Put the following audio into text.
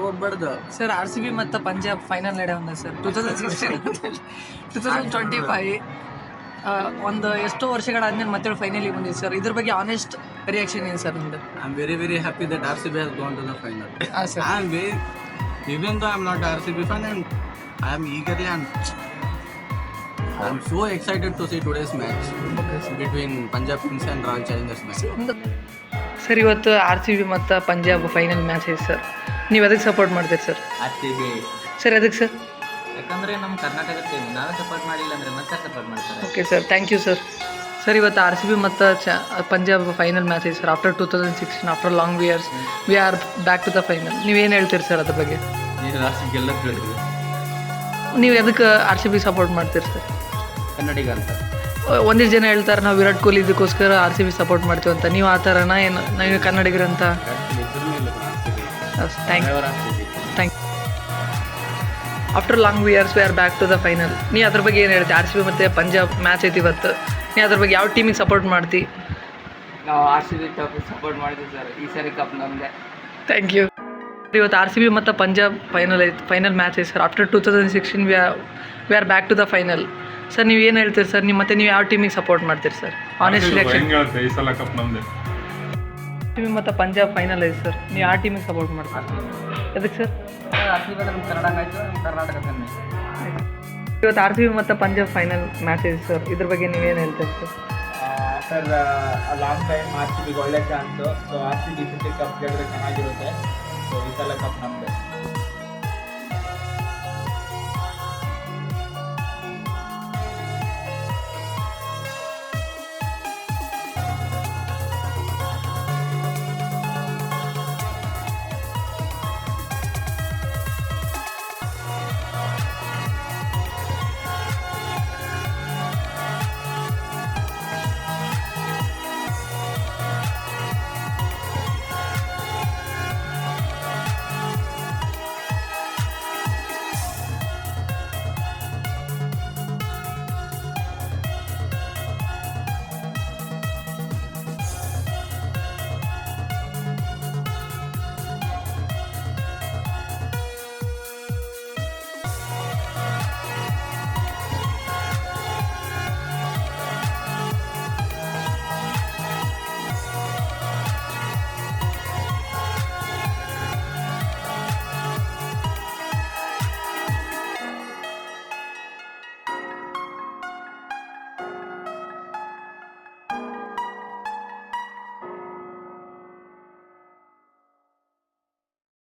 ಹೋಗ್ಬಾರ್ದು sir. RCB ಮತ್ತು Punjab final ನಡೆಯೋಣ ಸರ್ 2025. ಒಂದು ಎಷ್ಟೋ ವರ್ಷಗಳಾದ್ಮೇಲೆ ಮತ್ತೆ ಫೈನಲಿಗೆ ಬಂದಿದೆ ಸರ್. ಇದ್ರ ಬಗ್ಗೆ ಆನೆಸ್ಟ್ ರಿಯಾಕ್ಷನ್ ಏನು ಸರ್ ನಿಮ್ದು? I am very happy that RCB has gone to the final. ಹಾಂ sir. I am very, even though I am not RCB fan, and I am eagerly and I am so excited to see today's match between Punjab Kings and Royal Challengers match. Sir, ಇವತ್ತು RCB ಮತ್ತು Punjab final match ಇದೆ sir. ನೀವು ಅದಕ್ಕೆ support ಮಾಡ್ತೀರಿ sir? RCB sir ಅದಕ್ಕೆ sir? ಯಾಕಂದರೆ ನಮ್ಮ Karnataka team ನಾವು ಸಪೋರ್ಟ್ ಮಾಡಿಲ್ಲ ಅಂದರೆ ಮತ್ತೆ ಸಪೋರ್ಟ್ ಮಾಡ್ತಾರೆ. Okay sir, thank you sir. Sir, ಇವತ್ತು RCB ಮತ್ತು ಪಂಜಾಬ್ ಫೈನಲ್ ಮ್ಯಾಚ್ ಇದೆ sir. After 2016, after long years we are back to the final. ನೀವೇನು ಹೇಳ್ತೀರಿ ಸರ್ ಅದ್ರ ಬಗ್ಗೆ? ಗೆಲ್ಲ ಕೇಳಿದ್ವಿ. ನೀವು ಎದಕ್ಕೆ RCB ಸಪೋರ್ಟ್ ಮಾಡ್ತೀರಿ ಸರ್? ಕನ್ನಡಿಗ ಅಂತ ಒಂದಿಷ್ಟು ಜನ ಹೇಳ್ತಾರೆ ನಾವು ವಿರಾಟ್ ಕೊಹ್ಲಿ ಇದಕ್ಕೋಸ್ಕರ RCB ಸಪೋರ್ಟ್ ಮಾಡ್ತೀವಿ ಅಂತ. ನೀವು ಆ ಥರನ ಏನು ನಾವು ಕನ್ನಡಿಗರಂತ? Thank after long years we are back to the final. ನೀ ಅದ್ರ ಬಗ್ಗೆ ಏನು ಹೇಳ್ತೀವಿ? RCB ಮತ್ತು ಪಂಜಾಬ್ ಮ್ಯಾಚ್ ಐತಿ ಇವತ್ತು. ನೀ ಅದ್ರ ಬಗ್ಗೆ ಯಾವ ಟೀಮಿಗೆ ಸಪೋರ್ಟ್ ಮಾಡ್ತಿ? ನಾವು RCB ಸಪೋರ್ಟ್ ಮಾಡ್ತೀವಿ ಸರ್. ಈ ಸರಿ ಕಪ್ ನಮ್ಮದೇ. Thank you. ಇವತ್ತು RCB ಮತ್ತು ಪಂಜಾಬ್ ಫೈನಲ್ ಮ್ಯಾಚ್ ಐತೆ sir. After 2016 we are back to the final. Sir, ನೀವು ಏನು ಹೇಳ್ತೀರಿ ಸರ್? ನೀವು ಯಾವ ಟೀಮಿಗೆ ಸಪೋರ್ಟ್ ಮಾಡ್ತೀರಿ ಸರ್? Honest reaction. ಈ ಸಲ ಕಪ್ ನಮ್ಮದೇ. RCB ಮತ್ತು ಪಂಜಾಬ್ ಫೈನಲ್ ಐತೆ ಸರ್. ನೀವು ಯಾವ ಟೀಮಿಗೆ ಸಪೋರ್ಟ್ ಮಾಡ್ತೀರಿ? ಎದಕ್ಕೆ ಸರ್? RCB ನಮ್ಮ ಕನ್ನಡ ಆಯಿತು, ನಮ್ಮ ಕರ್ನಾಟಕ ತಂದೆ. ಇವತ್ತು RCB ಮತ್ತು ಪಂಜಾಬ್ ಫೈನಲ್ ಮ್ಯಾಚ್ ಇದೆ ಸರ್. ಇದ್ರ ಬಗ್ಗೆ ನೀವೇನು ಹೇಳ್ತೀರಿ sir? Sir, long time RCB ಒಳ್ಳೆ ಚಾನ್ಸು. ಸೊ RCB ಕಪ್ ಗೆದ್ರೆ ಚೆನ್ನಾಗಿರುತ್ತೆ. ಸೊ ಈ ಸಲ ಕಪ್ ನಮ್ಮದೇ.